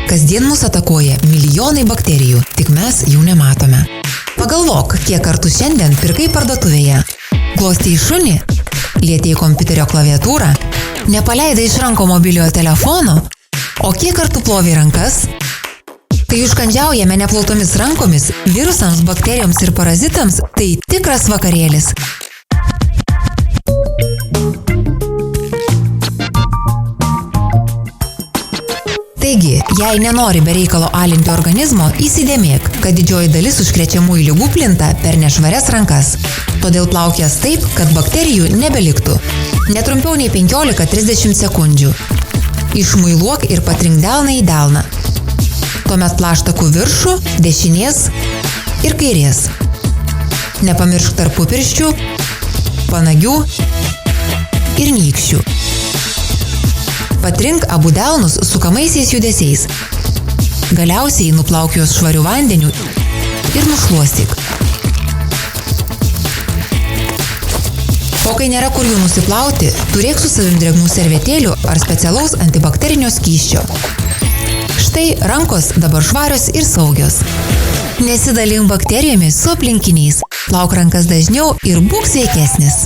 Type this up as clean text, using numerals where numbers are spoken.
Kasdien mus atakuoja milijonai bakterijų, tik mes jų nematome. Pagalvok, kiek kartų šiandien pirkai parduotuvėje. Glostei šunį, lietei kompiuterio klaviatūrą, nepaleidai iš ranko mobiliojo telefono, o kiek kartų plovei rankas? Kai užkandžiaujame neplautomis rankomis, virusams, bakterijoms ir parazitams, tai tikras vakarėlis. Taigi, jei nenori be reikalo alinti organizmo, įsidėmėk, kad didžioji dalis užkrečiamųjų ligų plinta per nešvarias rankas. Todėl plaukės taip, kad bakterijų nebeliktų. Netrumpiau nei 15-30 sekundžių. Išmuiluok ir patrink delną į delną. Tuomet plaštakų viršų, dešinės ir kairės. Nepamiršk tarpupirščių, panagių ir nykščių. Patrink abu delnus sukamaisiais judesiais. Galiausiai nuplauk juos švariu vandeniu ir nušluostyk. O kai nėra kur jų nusiplauti, turėk su savim drėgnų servetėlių ar specialaus antibakterinio skysčio. Štai rankos dabar švarios ir saugios. Nesidalink bakterijomis su aplinkiniais. Plauk rankas dažniau ir būk sveikesnis.